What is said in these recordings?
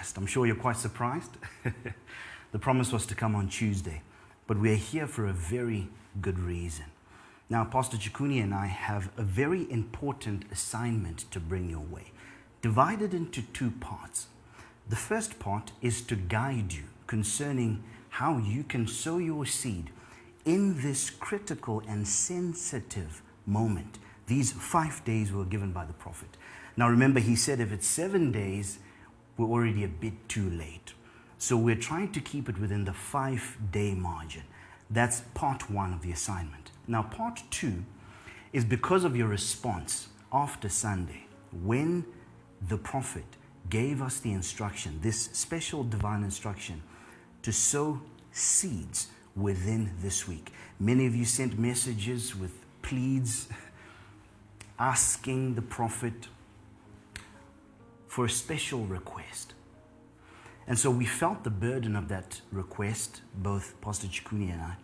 broadcast. I'm sure you're quite surprised. The promise was to come on Tuesday, but we're here for a very good reason. Now, Pastor Chikuni and I have a very important assignment to bring your way, divided into two parts. The first part is to guide you concerning how you can sow your seed in this critical and sensitive moment. These 5 days were given by the prophet. Now remember, he said if it's 7 days, we're already a bit too late. So we're trying to keep it within the 5-day margin. That's part one of the assignment. Now part two is because of your response after Sunday, when the prophet gave us the instruction, this special divine instruction, to sow seeds within this week. Many of you sent messages with pleads, asking the prophet for a special request. And so we felt the burden of that request, both Pastor Chikuni and I,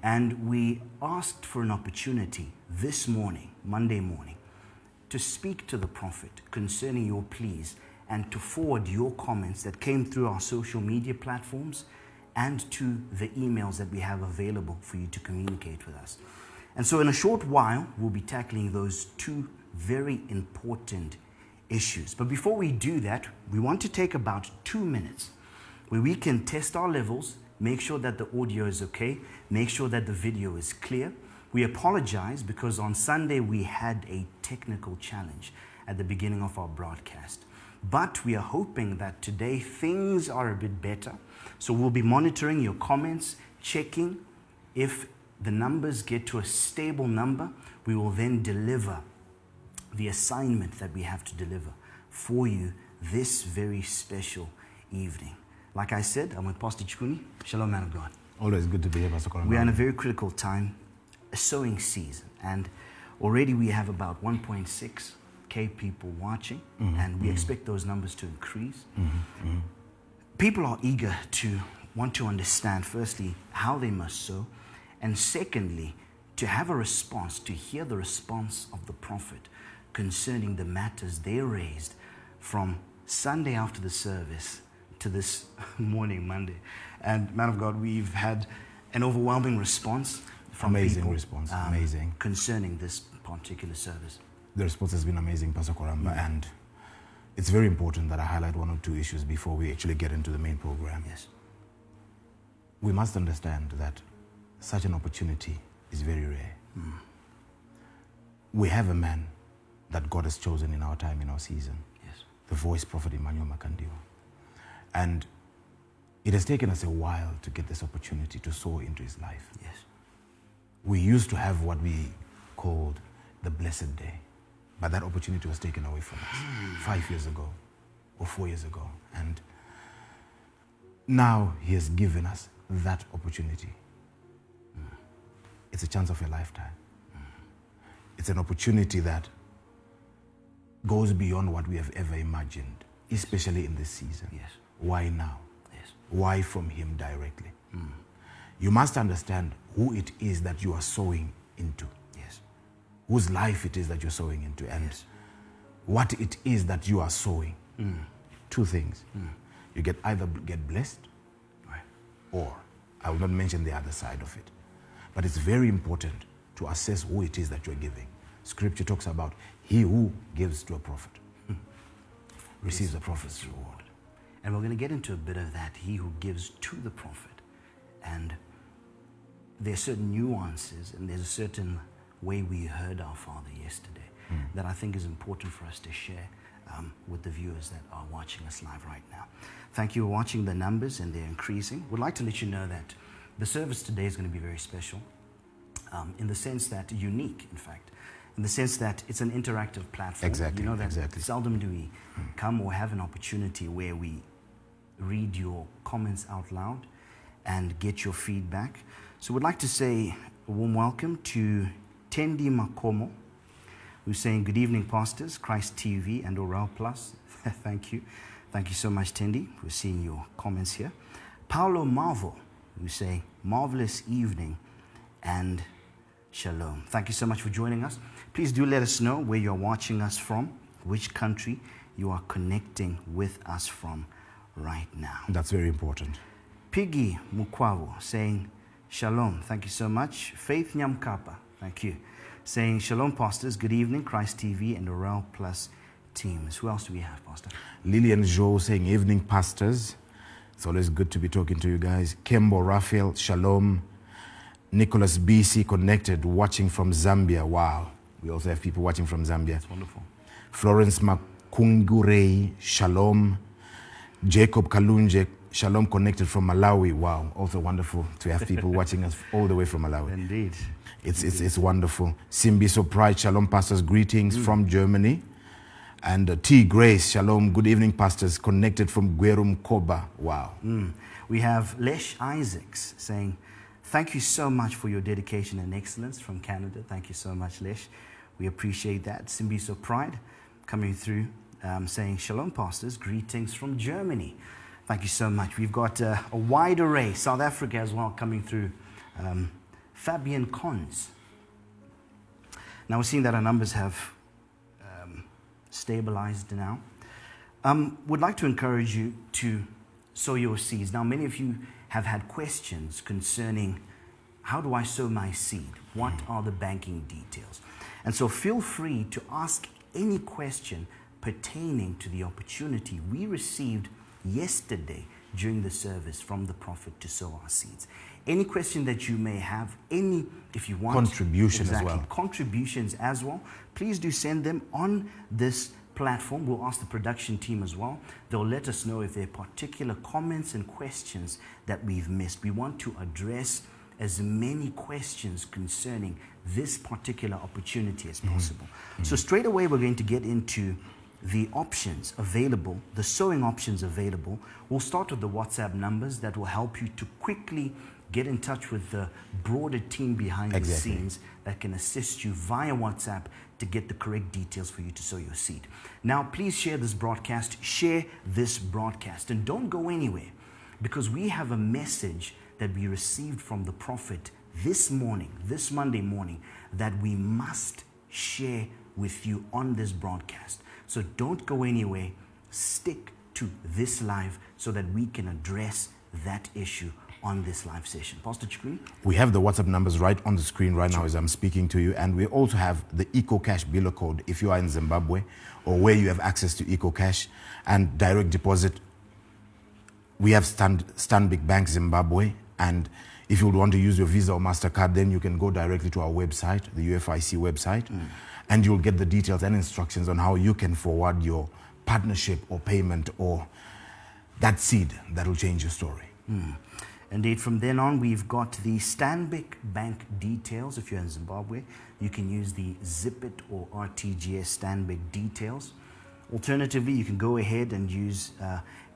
and we asked for an opportunity this morning, Monday morning, to speak to the prophet concerning your pleas and to forward your comments that came through our social media platforms and to the emails that we have available for you to communicate with us. And so in a short while, we'll be tackling those two very important issues. But before we do that, we want to take about 2 minutes where we can test our levels, make sure that the audio is okay, make sure that the video is clear. We apologize because on Sunday we had a technical challenge at the beginning of our broadcast. But we are hoping that today things are a bit better. So we'll be monitoring your comments, checking if the numbers get to a stable number. We will then deliver the assignment that we have to deliver for you this very special evening. Like I said, I'm with Pastor Chikuni. Shalom, man of God. Always good to be here, Pastor Koranga. We are in a very critical time, a sowing season, and already we have about 1.6K people watching, and we expect those numbers to increase. People are eager to want to understand, firstly, how they must sow, and secondly, to have a response, to hear the response of the prophet concerning the matters they raised from Sunday after the service to this morning, Monday. And man of God, we've had an overwhelming response from people. Amazing. Concerning this particular service. The response has been amazing, Pastor Koramba, and it's very important that I highlight one or two issues before we actually get into the main program. Yes. We must understand that such an opportunity is very rare. We have a man that God has chosen in our time, in our season. Yes. The voice, Prophet Emmanuel Makandiwa. And it has taken us a while to get this opportunity to sow into his life. Yes. We used to have what we called the blessed day, but that opportunity was taken away from us 5 years ago or 4 years ago. And now he has given us that opportunity. It's a chance of a lifetime. It's an opportunity that goes beyond what we have ever imagined, especially in this season. Yes. Why now? Yes. Why from him directly? You must understand who it is that you are sowing into. Yes. Whose life it is that you're sowing into, and what it is that you are sowing. Two things. You either get blessed, or I will not mention the other side of it. But it's very important to assess who it is that you're giving. Scripture talks about he who gives to a prophet receives a prophet's reward. And we're going to get into a bit of that, he who gives to the prophet. And there's certain nuances and there's a certain way we heard our Father yesterday that I think is important for us to share with the viewers that are watching us live right now. Thank you for watching the numbers, and they're increasing. We'd like to let you know that the service today is going to be very special in the sense that, unique in fact, in the sense that it's an interactive platform. Exactly. You know that seldom do we come or have an opportunity where we read your comments out loud and get your feedback. So we'd like to say a warm welcome to Tendi Makomo, who's saying, good evening, pastors, Christ TV and Oral Plus. Thank you. Thank you so much, Tendi. We're seeing your comments here. Paulo Marvel, who's saying, marvelous evening and shalom. Thank you so much for joining us. Please do let us know where you're watching us from, which country you are connecting with us from right now. That's very important. Piggy Mukwavu saying, Shalom, thank you so much. Faith Nyamkapa, thank you. Saying, Shalom, pastors, good evening, Christ TV and Oral Plus teams. Who else do we have, Pastor? Lillian Jo saying, evening, pastors. It's always good to be talking to you guys. Kembo Raphael, Shalom. Nicholas BC connected, watching from Zambia. Wow. We also have people watching from Zambia. That's wonderful. Florence Makungurei, Shalom. Jacob Kalunje, Shalom, connected from Malawi. Wow, also wonderful to have people watching us all the way from Malawi. Indeed. It's wonderful. Simbiso Pride, Shalom, pastors, greetings from Germany. And T. Grace, Shalom, good evening, pastors, connected from Gwerum Koba. Wow. We have Lesh Isaacs saying, thank you so much for your dedication and excellence from Canada. Thank you so much, Lesh. We appreciate that. Simbiso Pride coming through, saying, Shalom, pastors, greetings from Germany. Thank you so much. We've got a wide array. South Africa as well coming through. Fabian Cons. Now we're seeing that our numbers have stabilized now. Would like to encourage you to sow your seeds. Now many of you have had questions concerning how do I sow my seed? What are the banking details? And so feel free to ask any question pertaining to the opportunity we received yesterday during the service from the prophet to sow our seeds. Any question that you may have, any, if you want, contribution as well. Contributions as well, please do send them on this platform. We'll ask the production team as well. They'll let us know if there are particular comments and questions that we've missed. We want to address as many questions concerning this particular opportunity as possible. So straight away, we're going to get into the options available, the sowing options available. We'll start with the WhatsApp numbers that will help you to quickly get in touch with the broader team behind the scenes that can assist you via WhatsApp to get the correct details for you to sow your seed. Now, please share this broadcast, and don't go anywhere, because we have a message that we received from the prophet this morning, this Monday morning, that we must share with you on this broadcast. So don't go anywhere. Stick to this live so that we can address that issue on this live session. Pastor Chikuni? We have the WhatsApp numbers right on the screen right now as I'm speaking to you. And we also have the EcoCash Bealer code if you are in Zimbabwe or where you have access to EcoCash and direct deposit. We have Stanbic Bank Zimbabwe. And if you would want to use your Visa or MasterCard, then you can go directly to our website, the UFIC website, and you'll get the details and instructions on how you can forward your partnership or payment or that seed that will change your story. Indeed, from then on, we've got the Stanbic Bank details. If you're in Zimbabwe, you can use the Zip It or RTGS Stanbic details. Alternatively, you can go ahead and use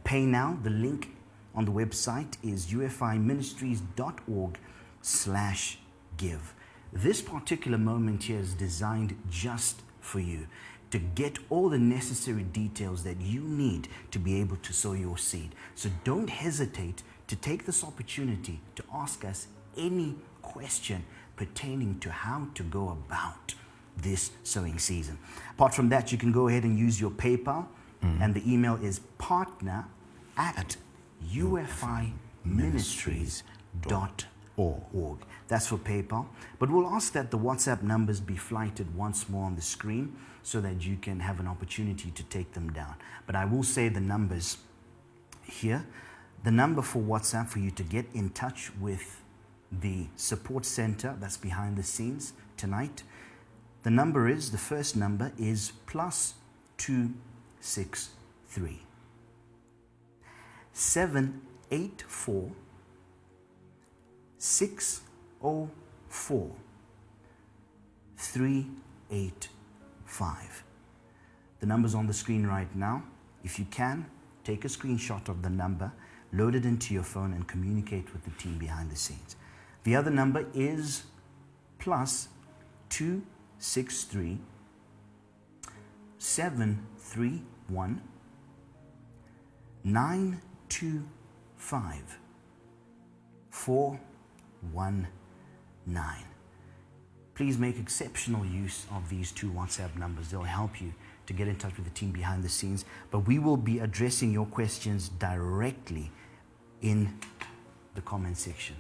Pay Now. The link on the website is ufiministries.org/give. This particular moment here is designed just for you to get all the necessary details that you need to be able to sow your seed. So don't hesitate to take this opportunity to ask us any question pertaining to how to go about this sowing season. Apart from that, you can go ahead and use your PayPal, and the email is partner@ufiministries.org. That's for PayPal. But we'll ask that the WhatsApp numbers be flighted once more on the screen so that you can have an opportunity to take them down. But I will say the numbers here. The number for WhatsApp for you to get in touch with the support center that's behind the scenes tonight. The number is, the first number is +263 784 604 385. The number's on the screen right now. If you can, take a screenshot of the number, load it into your phone, and communicate with the team behind the scenes. The other number is +263 731 925 419. Please make exceptional use of these two WhatsApp numbers. They'll help you to get in touch with the team behind the scenes. But we will be addressing your questions directly in the comment section.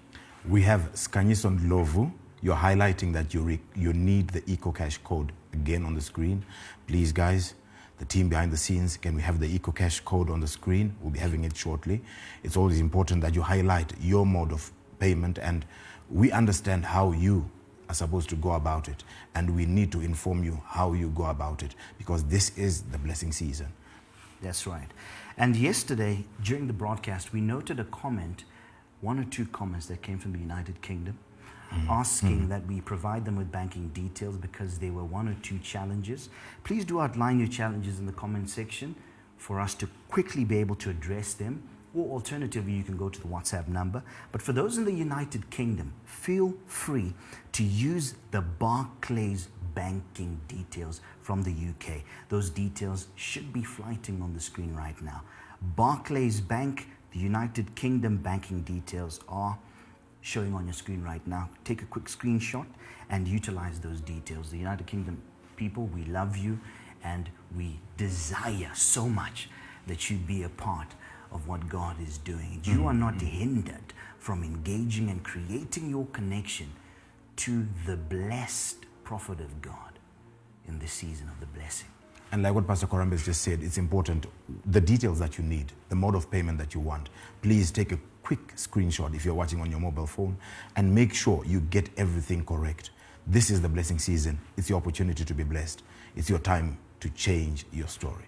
We have Skanyison Lovu. You're highlighting that you need the EcoCash code again on the screen. Please, guys, the team behind the scenes, can we have the EcoCash code on the screen? We'll be having it shortly. It's always important that you highlight your mode of payment, and we understand how you are supposed to go about it, and we need to inform you how you go about it, because this is the blessing season. That's right. And yesterday, during the broadcast, we noted a comment, one or two comments that came from the United Kingdom, asking that we provide them with banking details because there were one or two challenges. Please do outline your challenges in the comment section for us to quickly be able to address them, or alternatively, you can go to the WhatsApp number. But for those in the United Kingdom, feel free to use the Barclays banking details from the UK. Those details should be flighting on the screen right now. Barclays Bank, the United Kingdom banking details are showing on your screen right now. Take a quick screenshot and utilize those details. The United Kingdom people, we love you, and we desire so much that you be a part of what God is doing. You are not hindered from engaging and creating your connection to the blessed prophet of God in this season of the blessing. And like what Pastor Korambes just said, it's important, the details that you need, the mode of payment that you want, please take a quick screenshot if you're watching on your mobile phone, and make sure you get everything correct. This is the blessing season. It's your opportunity to be blessed. It's your time to change your story.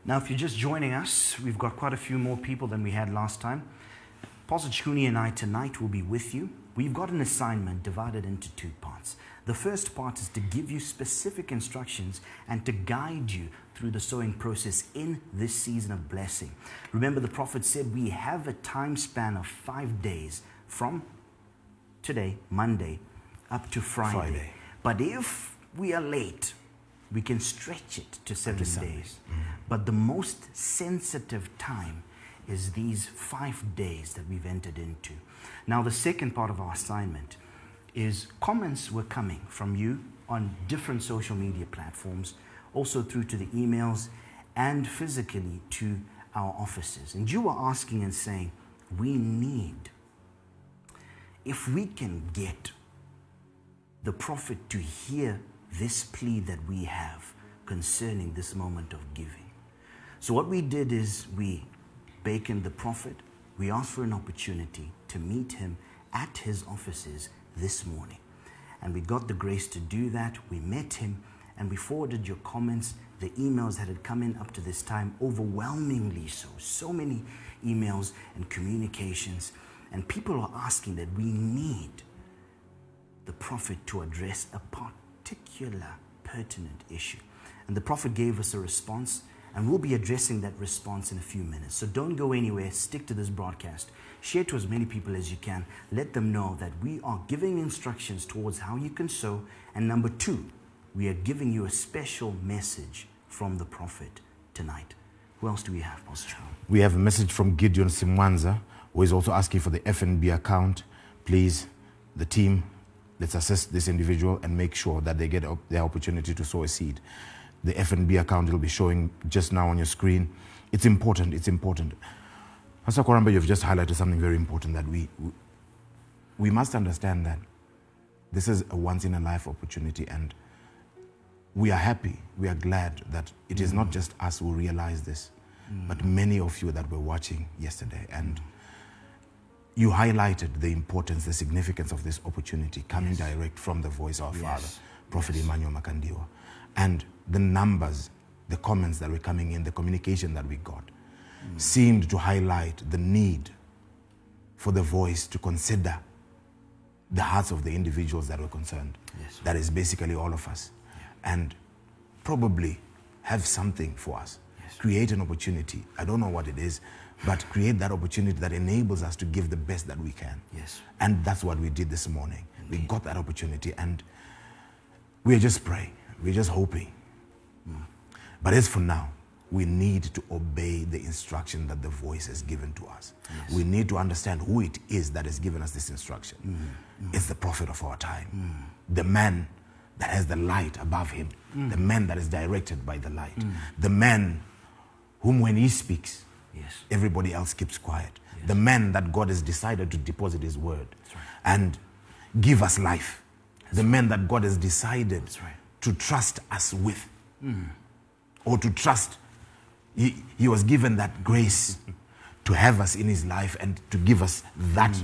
Now, if you're just joining us, we've got quite a few more people than we had last time. Pastor Chikuni and I tonight will be with you. We've got an assignment divided into two parts. The first part is to give you specific instructions and to guide you through the sowing process in this season of blessing. Remember, the prophet said we have a time span of 5 days from today, Monday, up to Friday. But if we are late, we can stretch it to 7 days. But the most sensitive time is these 5 days that we've entered into. Now, the second part of our assignment is comments were coming from you on different social media platforms, also through to the emails and physically to our offices. And you were asking and saying, we need, if we can get the prophet to hear this plea that we have concerning this moment of giving. So what we did is we beconed the prophet. We asked for an opportunity to meet him at his offices this morning. And we got the grace to do that. We met him and we forwarded your comments, the emails that had come in up to this time, overwhelmingly so. So many emails and communications. And people are asking that we need the prophet to address a particular pertinent issue. And the prophet gave us a response, and we'll be addressing that response in a few minutes. So don't go anywhere. Stick to this broadcast. Share to as many people as you can. Let them know that we are giving instructions towards how you can sow. And number two, we are giving you a special message from the prophet tonight. Who else do we have, Pastor Charles? We have a message from Gideon Simwanza, who is also asking for the FNB account. Please, the team, let's assist this individual and make sure that they get their opportunity to sow a seed. The FNB account will be showing just now on your screen. It's important, it's important. Pastor Koramba, you've just highlighted something very important, that we must understand that this is a once-in-a-life opportunity, and we are happy, we are glad that it is not just us who realize this, but many of you that were watching yesterday. And you highlighted the importance, the significance of this opportunity coming direct from the voice of our Father, Prophet Emmanuel Makandiwa. And the numbers, the comments that were coming in, the communication that we got, seemed to highlight the need for the voice to consider the hearts of the individuals that were concerned. That is basically all of us. And probably have something for us. Create an opportunity. I don't know what it is, but create that opportunity that enables us to give the best that we can. And that's what we did this morning. We got that opportunity, and we're just praying. We're just hoping. But as for now, we need to obey the instruction that the voice has given to us. We need to understand who it is that has given us this instruction. It's the prophet of our time. The man that has the light above him, the man that is directed by the light, the man whom when he speaks, everybody else keeps quiet, the man that God has decided to deposit his word and give us life, the man that God has decided to trust us with, or to trust. He was given that grace to have us in his life and to give us that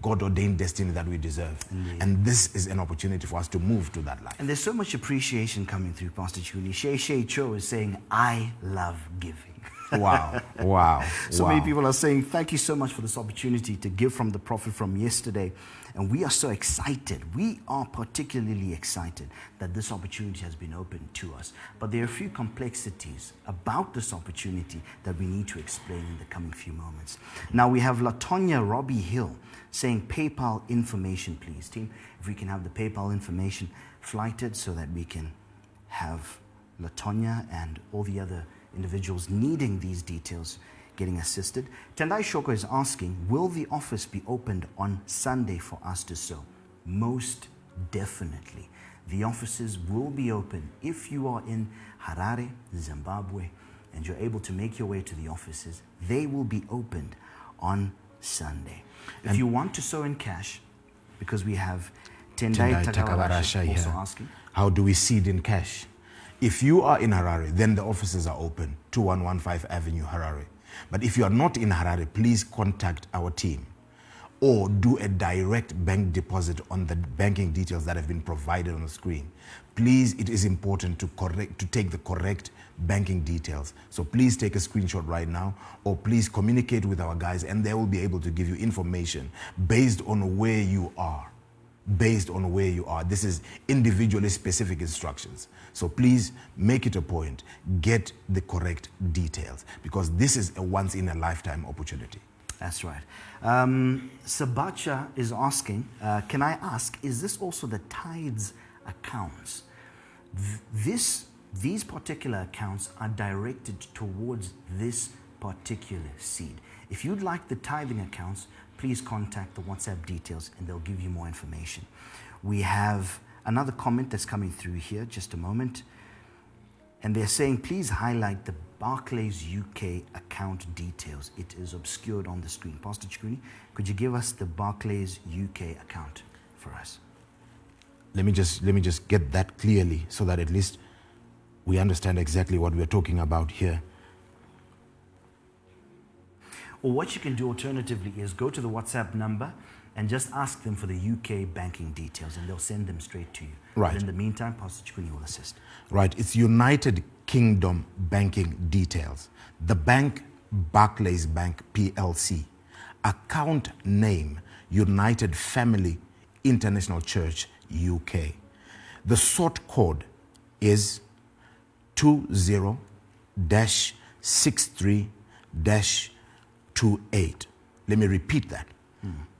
God-ordained destiny that we deserve. Indeed. And this is an opportunity for us to move to that life. And there's so much appreciation coming through, Pastor Chuni. Shay Cho is saying, I love giving. Wow, wow. So many people are saying, thank you so much for this opportunity to give from the prophet from yesterday. And we are so excited. We are particularly excited that this opportunity has been opened to us. But there are a few complexities about this opportunity that we need to explain in the coming few moments. Now we have Latonya Robbie Hill saying PayPal information, please. Team, if we can have the PayPal information flighted so that we can have Latonya and all the other individuals needing these details getting assisted. Tendai Shoko is asking, will the office be opened on Sunday for us to sow? Most definitely. The offices will be open. If you are in Harare, Zimbabwe, and you're able to make your way to the offices, they will be opened on Sunday. If you want to sow in cash, because we have Tendai Takavarasha also asking, how do we seed in cash? If you are in Harare, then the offices are open, 2115 Avenue, Harare. But if you are not in Harare, please contact our team or do a direct bank deposit on the banking details that have been provided on the screen. Please, it is important to take the correct banking details. So please take a screenshot right now, or please communicate with our guys and they will be able to give you information based on where you are. Based on where you are. This is individually specific instructions. So please make it a point, get the correct details, because this is a once in a lifetime opportunity. That's right. Sabacha is asking, can I ask, is this also the tithes accounts? These particular accounts are directed towards this particular seed. If you'd like the tithing accounts, please contact the WhatsApp details and they'll give you more information. We have another comment that's coming through here, just a moment. And they're saying, please highlight the Barclays UK account details. It is obscured on the screen. Pastor Chikuni, could you give us the Barclays UK account for us? Let me just get that clearly so that at least we understand exactly what we're talking about here. Or what you can do alternatively is go to the WhatsApp number and just ask them for the UK banking details and they'll send them straight to you. Right. But in the meantime, Pastor Chikuni will assist. Right. It's United Kingdom banking details. The bank, Barclays Bank PLC. Account name, United Family International Church UK. The sort code is 20-63-28. Let me repeat that.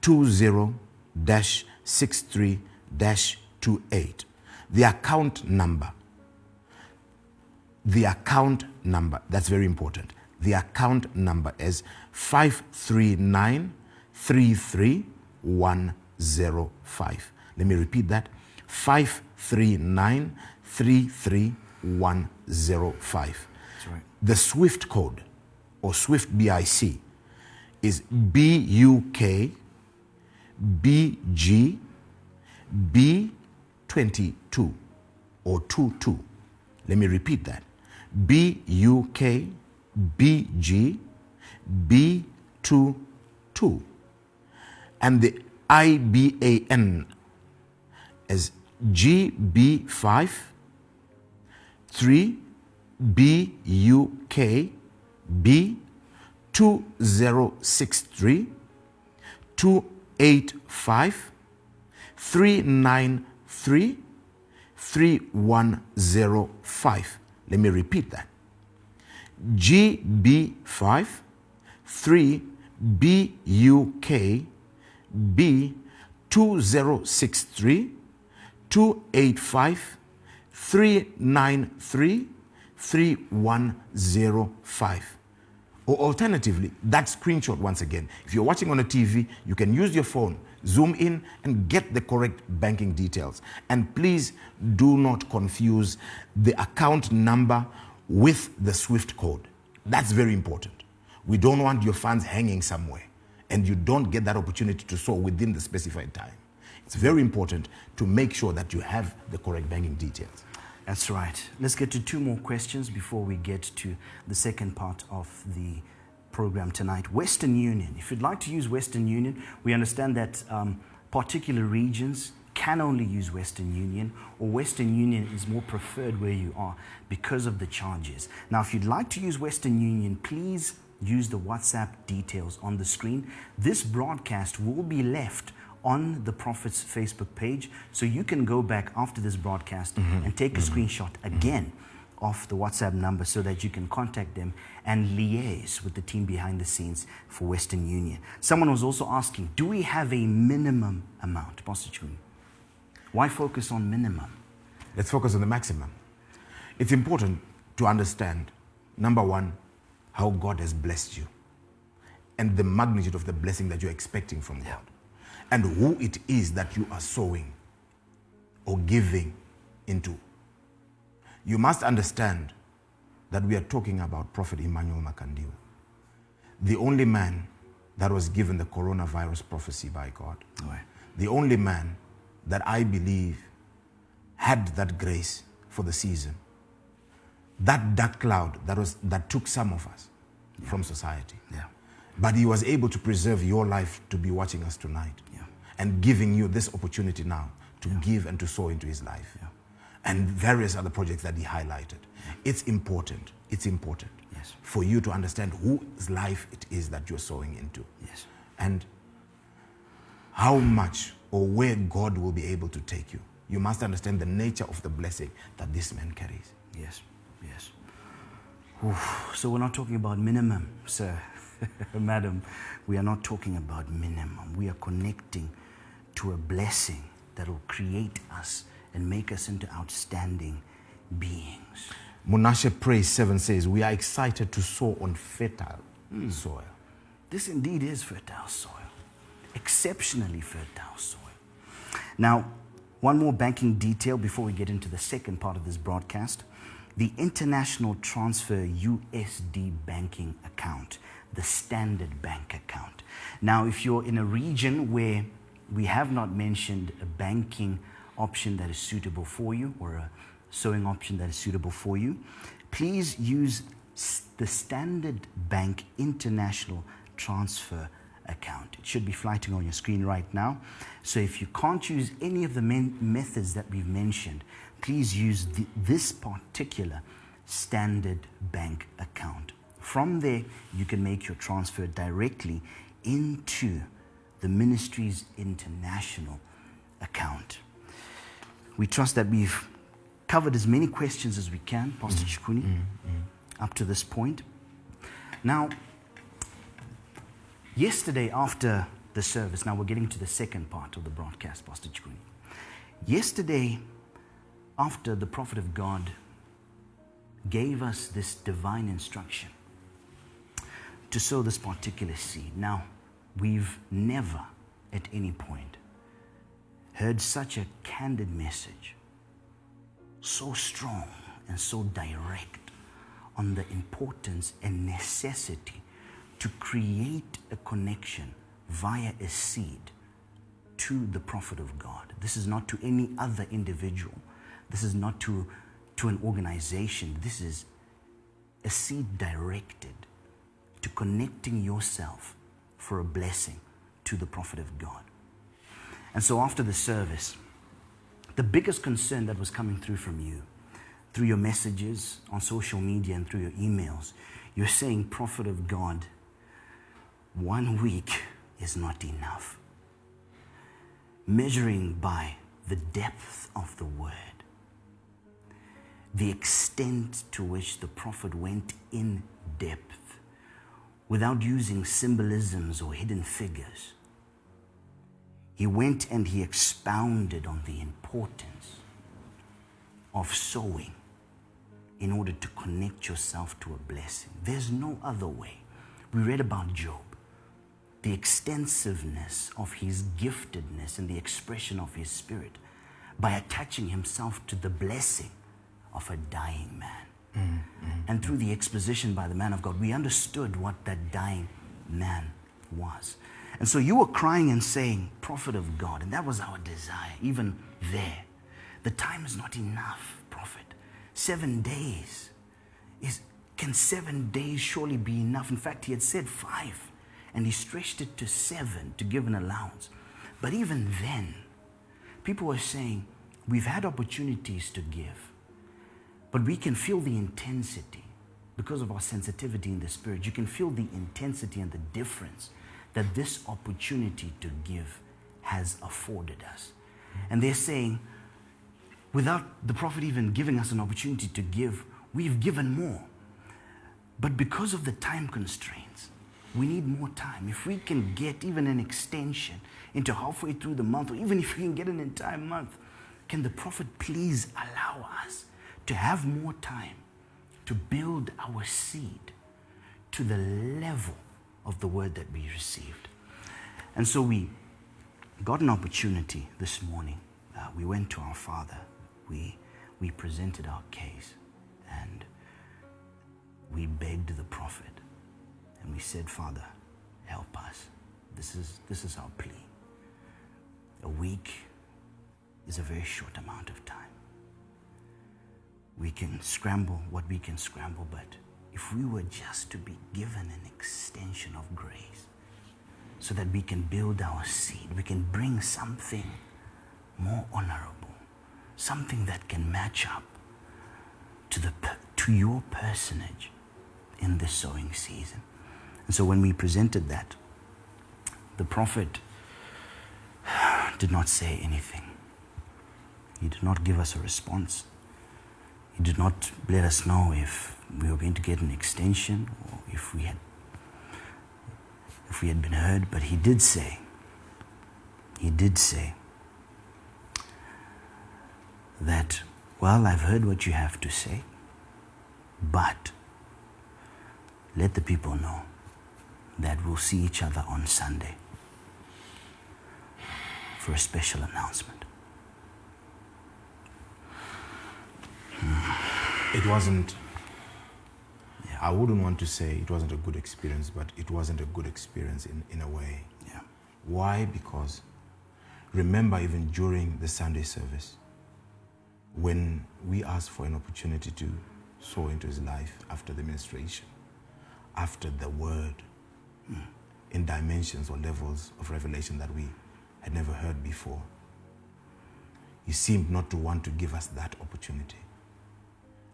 20-63-28. The account number, that's very important. The account number is 539-33105. Let me repeat that. 539-33105. That's right. The SWIFT code, or SWIFT BIC, is BUK BG B22 or 22. Let me repeat that. BUK BG B22. And the IBAN is GB5 3 BUK B 2063 285 393 3105. Let me repeat that. GB5 3 BUK B 2063 285 393 3105. Or alternatively, that screenshot once again. If you're watching on a TV, you can use your phone Zoom in and get the correct banking details. And please do not confuse the account number with the SWIFT code. That's very important. We don't want your funds hanging somewhere and you don't get that opportunity to sow within the specified time. It's very important to make sure that you have the correct banking details. That's right. Let's get to 2 more questions before we get to the second part of the program tonight. Western Union. If you'd like to use Western Union, we understand that particular regions can only use Western Union, or Western Union is more preferred where you are because of the charges. Now, if you'd like to use Western Union, please use the WhatsApp details on the screen. This broadcast will be left on the Prophet's Facebook page, so you can go back after this broadcast and take a screenshot again of the WhatsApp number so that you can contact them and liaise with the team behind the scenes for Western Union. Someone was also asking, do we have a minimum amount, Pastor Chuni? Why focus on minimum? Let's focus on the maximum. It's important to understand, number one, how God has blessed you and the magnitude of the blessing that you're expecting from God, and who it is that you are sowing or giving into. You must understand that we are talking about Prophet Emmanuel Makandiwa, the only man that was given the coronavirus prophecy by God. Right. The only man that I believe had that grace for the season. That dark cloud that took some of us from society. Yeah. But he was able to preserve your life to be watching us tonight and giving you this opportunity now to give and to sow into his life. And various other projects that he highlighted. It's important for you to understand whose life it is that you're sowing into. Yes. And how much or where God will be able to take you. You must understand the nature of the blessing that this man carries. Yes, yes. Oof. So we're not talking about minimum, sir, madam. We are not talking about minimum. We are connecting to a blessing that will create us and make us into outstanding beings. Munashe Praise 7 says, we are excited to sow on fertile soil. This indeed is fertile soil. Exceptionally fertile soil. Now, one more banking detail before we get into the second part of this broadcast. The International Transfer USD banking account, the standard bank account. Now, if you're in a region where we have not mentioned a banking option that is suitable for you, or a sowing option that is suitable for you, please use the Standard Bank International Transfer account. It should be flighting on your screen right now. So if you can't use any of the methods that we've mentioned, please use this particular Standard Bank account. From there, you can make your transfer directly into the ministry's international account. We trust that we've covered as many questions as we can, Pastor Chikuni, up to this point. Now, yesterday after the service, now we're getting to the second part of the broadcast, Pastor Chikuni. Yesterday, after the prophet of God gave us this divine instruction to sow this particular seed. Now, we've never at any point heard such a candid message, so strong and so direct on the importance and necessity to create a connection via a seed to the prophet of God. This is not to any other individual. This is not to an organization. This is a seed directed to connecting yourself for a blessing to the prophet of God. And so after the service, the biggest concern that was coming through from you, through your messages on social media and through your emails, you're saying, prophet of God, 1 week is not enough. Measuring by the depth of the word, the extent to which the prophet went in depth without using symbolisms or hidden figures. He went and he expounded on the importance of sowing in order to connect yourself to a blessing. There's no other way. We read about Job. the extensiveness of his giftedness and the expression of his spirit by attaching himself to the blessing of a dying man. And through the exposition by the man of God, we understood what that dying man was. And so you were crying and saying, prophet of God, and that was our desire, even there. The time is not enough, prophet. 7 days. Can 7 days surely be enough? In fact, he had said 5, and he stretched it to 7 to give an allowance. But even then, people were saying, we've had opportunities to give, but we can feel the intensity because of our sensitivity in the spirit. You can feel the intensity and the difference that this opportunity to give has afforded us. And they're saying, without the prophet even giving us an opportunity to give, we've given more. But because of the time constraints, we need more time. If we can get even an extension into halfway through the month, or even if we can get an entire month, can the prophet please allow us to have more time to build our seed to the level of the word that we received? And so we got an opportunity this morning. We went to our father. We presented our case, and we begged the prophet, and we said, Father, help us. This is our plea. A week is a very short amount of time. We can scramble what we can scramble, but if we were just to be given an extension of grace so that we can build our seed, we can bring something more honorable, something that can match up to your personage in this sowing season. And so when we presented that, the prophet did not say anything. He did not give us a response. He did not let us know if we were going to get an extension or if we had been heard. But he did say that, well, I've heard what you have to say, but let the people know that we'll see each other on Sunday for a special announcement. It wasn't, I wouldn't want to say it wasn't a good experience, but it wasn't a good experience in a way. Yeah. Why? Because remember, even during the Sunday service, when we asked for an opportunity to sow into his life after the ministration, after the word, in dimensions or levels of revelation that we had never heard before, he seemed not to want to give us that opportunity.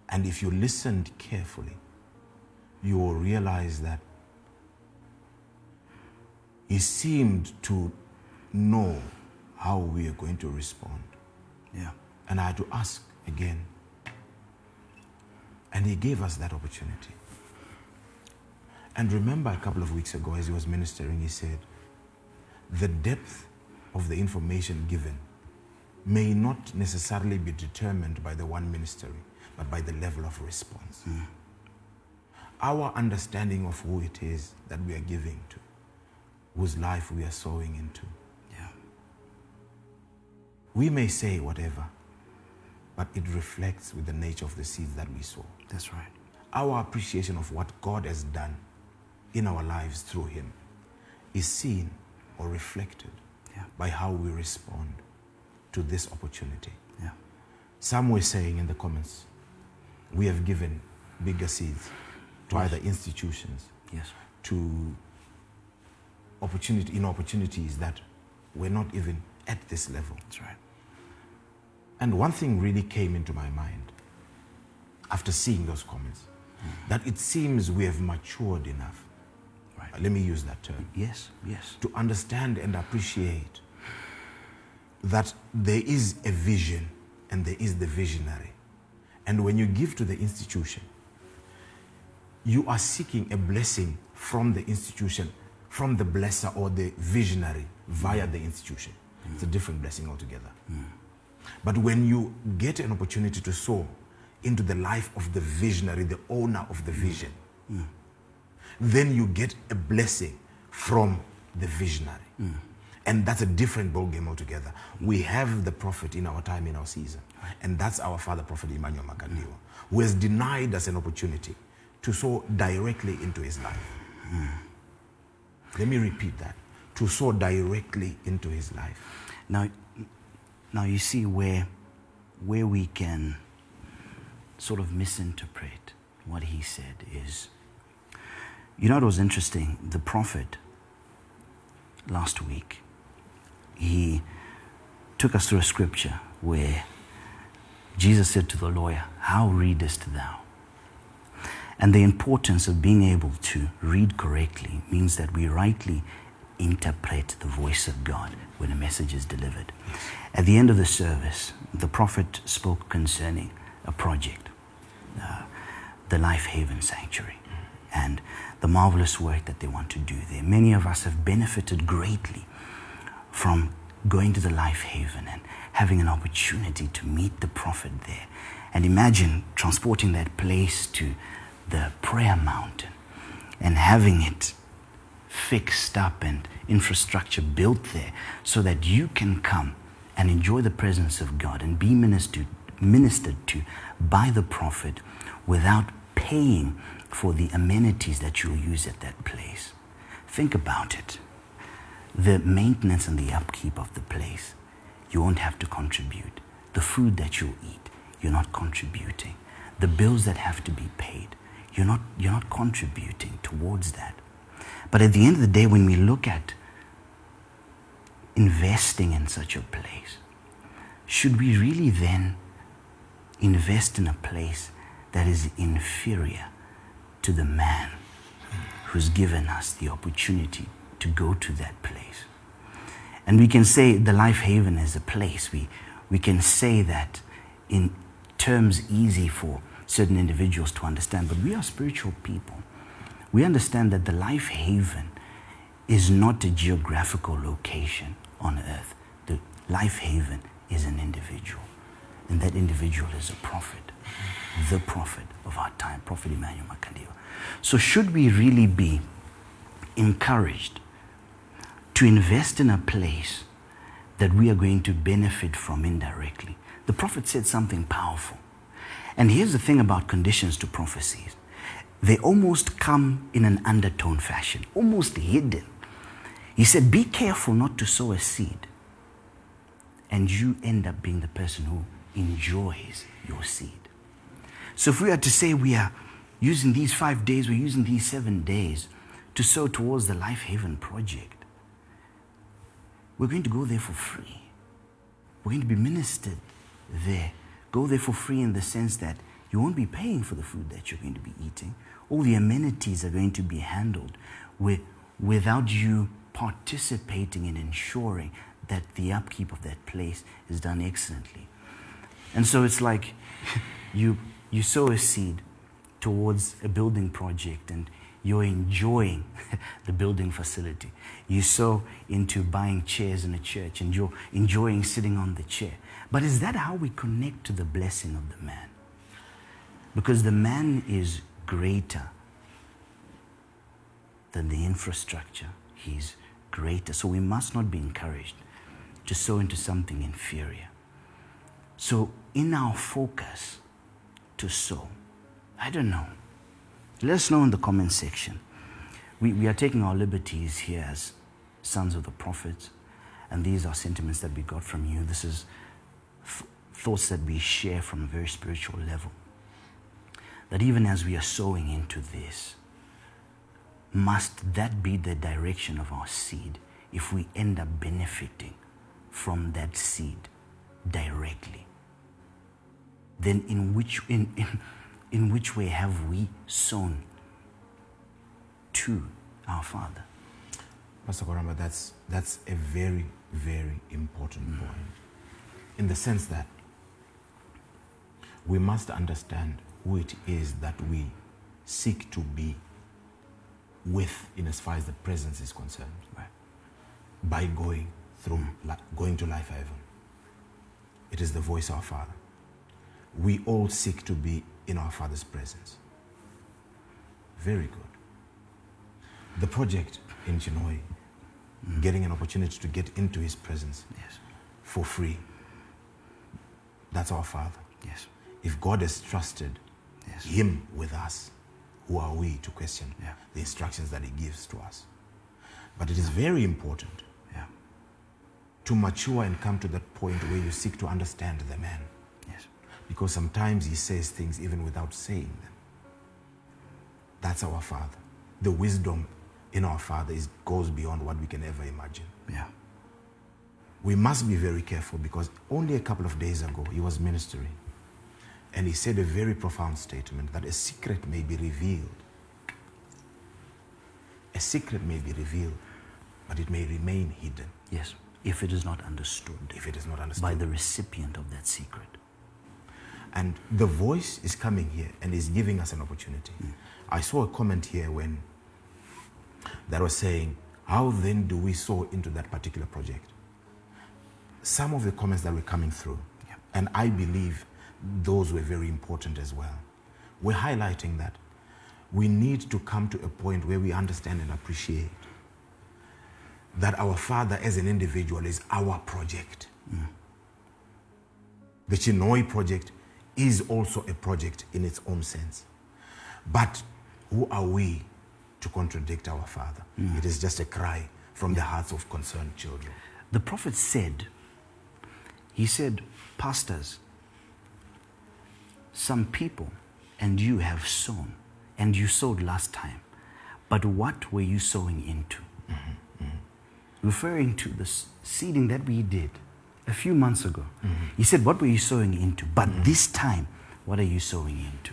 And if you listened carefully, you will realize that he seemed to know how we are going to respond. Yeah. And I had to ask again. And he gave us that opportunity. And remember, a couple of weeks ago, as he was ministering, he said, the depth of the information given may not necessarily be determined by the one ministering, but by the level of response. Our understanding of who it is that we are giving to, whose life we are sowing into. Yeah. We may say whatever, but it reflects with the nature of the seeds that we sow. That's right. Our appreciation of what God has done in our lives through him is seen or reflected by how we respond to this opportunity. Yeah. Some were saying in the comments, we have given bigger seeds to either institutions, Yes. to opportunities that were not even at this level. That's right. And one thing really came into my mind after seeing those comments, that it seems we have matured enough. Right. Let me use that term. Yes. Yes. To understand and appreciate that there is a vision and there is the visionary. And when you give to the institution, you are seeking a blessing from the institution, from the blesser or the visionary via the institution. It's a different blessing altogether. But when you get an opportunity to sow into the life of the visionary, the owner of the vision, then you get a blessing from the visionary. And that's a different ballgame altogether. We have the prophet in our time, in our season. And that's our father, Prophet Emmanuel Makandiwa, who has denied us an opportunity to sow directly into his life. Let me repeat that. To sow directly into his life. Now you see where we can sort of misinterpret what he said is, you know, it was interesting. The prophet last week, he took us through a scripture where Jesus said to the lawyer, "How readest thou?" And the importance of being able to read correctly means that we rightly interpret the voice of God when a message is delivered. At the end of the service, the prophet spoke concerning a project, the Life Haven Sanctuary, and the marvelous work that they want to do there. Many of us have benefited greatly from going to the Life Haven and having an opportunity to meet the prophet there. And imagine transporting that place to the prayer mountain and having it fixed up and infrastructure built there so that you can come and enjoy the presence of God and be ministered to by the prophet without paying for the amenities that you'll use at that place. Think about it. The maintenance and the upkeep of the place, you won't have to contribute. The food that you'll eat, you're not contributing. The bills that have to be paid, you're not contributing towards that. But at the end of the day, when we look at investing in such a place, should we really then invest in a place that is inferior to the man who's given us the opportunity to go to that place? And we can say the Life Haven is a place. We can say that in terms easy for certain individuals to understand, but we are spiritual people. We understand that the Life Haven is not a geographical location on earth. The Life Haven is an individual, and that individual is a prophet, the prophet of our time, Prophet Emmanuel Makandiwa. So should we really be encouraged to invest in a place that we are going to benefit from indirectly? The prophet said something powerful. And here's the thing about conditions to prophecies. They almost come in an undertone fashion, almost hidden. He said, be careful not to sow a seed, and you end up being the person who enjoys your seed. So if we are to say we are using these 5 days, we're using these 7 days to sow towards the Life Haven project, we're going to go there for free. We're going to be ministered there. Go there for free in the sense that you won't be paying for the food that you're going to be eating. All the amenities are going to be handled without you participating in ensuring that the upkeep of that place is done excellently. And so it's like you sow a seed towards a building project and you're enjoying the building facility. You sow into buying chairs in a church and you're enjoying sitting on the chair. But is that how we connect to the blessing of the man? Because the man is greater than the infrastructure. He's greater. So we must not be encouraged to sow into something inferior. So in our focus to sow, I don't know. Let us know in the comment section. We are taking our liberties here as sons of the prophets, and these are sentiments that we got from you. This is thoughts that we share from a very spiritual level. That even as we are sowing into this, must that be the direction of our seed if we end up benefiting from that seed directly? Then in which way have we sown to our Father? Pastor Koramba, that's a very, very important point. In the sense that we must understand who it is that we seek to be with in as far as the presence is concerned. Right. By going to Life Haven. It is the voice of our Father. We all seek to be in our Father's presence. Very good. The project in Chinhoyi getting an opportunity to get into his presence Yes. for free. That's our Father. Yes. If God has trusted Yes. him with us, who are we to question Yeah. the instructions that he gives to us? But it is very important Yeah. to mature and come to that point where you seek to understand the man. Yes. Because sometimes he says things even without saying them. That's our Father. The wisdom in our Father goes beyond what we can ever imagine. Yeah. We must be very careful, because only a couple of days ago he was ministering and he said a very profound statement that a secret may be revealed. A secret may be revealed, but it may remain hidden. Yes. If it is not understood. If it is not understood by the recipient of that secret. And the voice is coming here and is giving us an opportunity. I saw a comment here that was saying, how then do we sow into that particular project? Some of the comments that were coming through, and I believe those were very important as well, we're highlighting that we need to come to a point where we understand and appreciate that our Father as an individual is our project. The Chinoi project is also a project in its own sense. But who are we to contradict our Father? It is just a cry from the hearts of concerned children. The prophet said, he said, pastors, some people and you have sown, and you sowed last time, but what were you sowing into? Referring to the seeding that we did a few months ago. He said, what were you sowing into? But this time, what are you sowing into?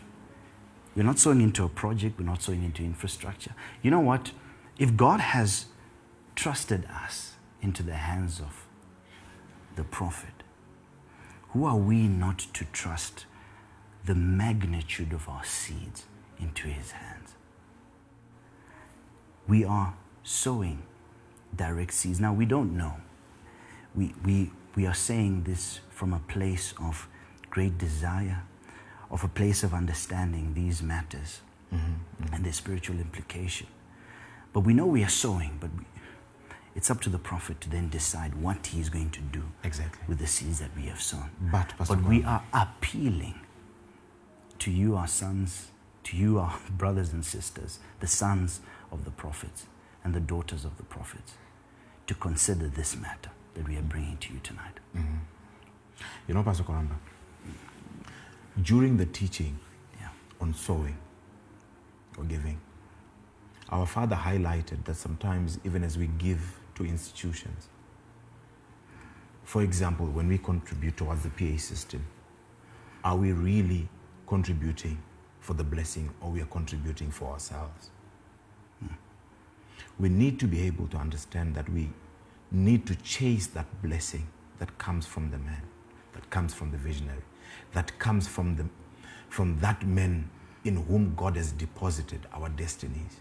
We're not sowing into a project. We're not sowing into infrastructure. You know what? If God has trusted us into the hands of the prophet, who are we not to trust the magnitude of our seeds into his hands? We are sowing direct seeds. Now, we don't know. We are saying this from a place of great desire, of a place of understanding these matters and their spiritual implication. But we know we are sowing, but it's up to the prophet to then decide what he is going to do with the seeds that we have sown. But we are appealing to you, our sons, to you, our brothers and sisters, the sons of the prophets and the daughters of the prophets, to consider this matter that we are bringing to you tonight. You know, Pastor Koramba, during the teaching on sowing or giving, our Father highlighted that sometimes even as we give to institutions, for example, when we contribute towards the PA system, are we really contributing for the blessing, or we are contributing for ourselves? We need to be able to understand that we need to chase that blessing that comes from the man, that comes from the visionary, that comes from that man in whom God has deposited our destinies,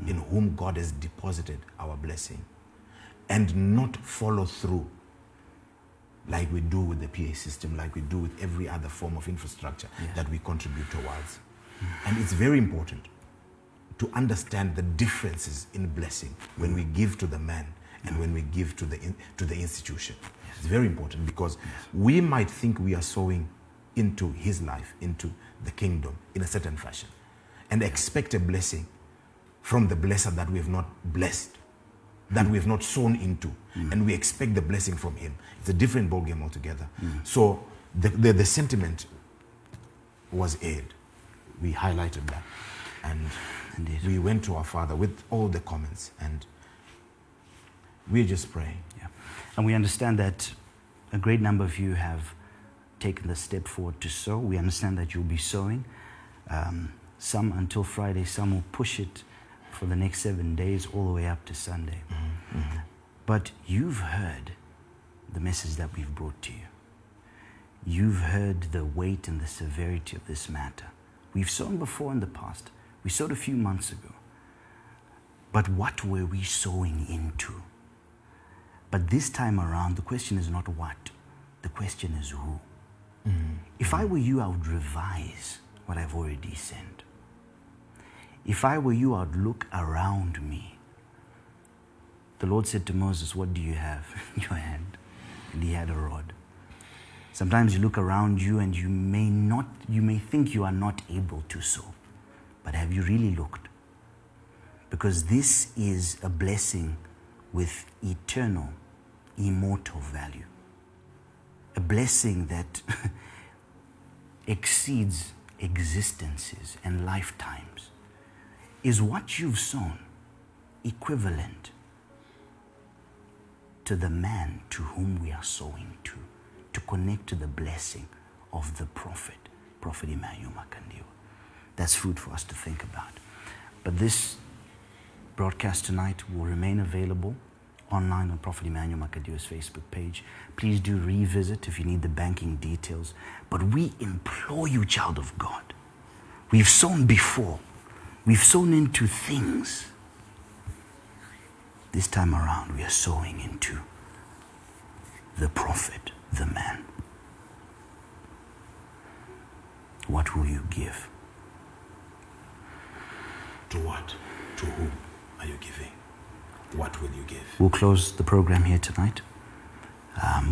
in whom God has deposited our blessing, and not follow through like we do with the PA system, like we do with every other form of infrastructure that we contribute towards. And it's very important to understand the differences in blessing when we give to the man and when we give to the institution. It's very important, because we might think we are sowing into his life, into the kingdom in a certain fashion, and expect a blessing from the blesser that we have not blessed, that we have not sown into, and we expect the blessing from him. It's a different ballgame altogether. So the sentiment was aired. We highlighted that, and Indeed. we went to our Father with all the comments, and we're just praying. And we understand that a great number of you have taken the step forward to sow. We understand that you'll be sowing. Some until Friday, some will push it for the next 7 days, all the way up to Sunday. But you've heard the message that we've brought to you. You've heard the weight and the severity of this matter. We've sown before in the past. We sowed a few months ago. But what were we sowing into? But this time around, the question is not what. The question is who. If I were you, I would revise what I've already sent. If I were you, I would look around me The Lord said to Moses, what do you have in your hand? And he had a rod. Sometimes you look around you and you may think you are not able to sow. But have you really looked? Because this is a blessing with eternal, immortal value. A blessing that exceeds existences and lifetimes. Is what you've sown equivalent to the man to whom we are sowing to connect to the blessing of the Prophet Emmanuel Makandiwa? That's food for us to think about. But this broadcast tonight will remain available online on Prophet Emmanuel Makandiwa's Facebook page. Please do revisit if you need the banking details. But we implore you, child of God. We've sown before. We've sown into things. This time around, we are sowing into the Prophet, the man. What will you give? To what? To whom are you giving? What will you give? We'll close the program here tonight.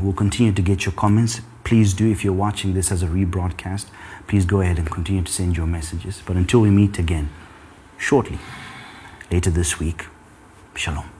We'll continue to get your comments. Please do, if you're watching this as a rebroadcast, please go ahead and continue to send your messages. But until we meet again, shortly, later this week, shalom.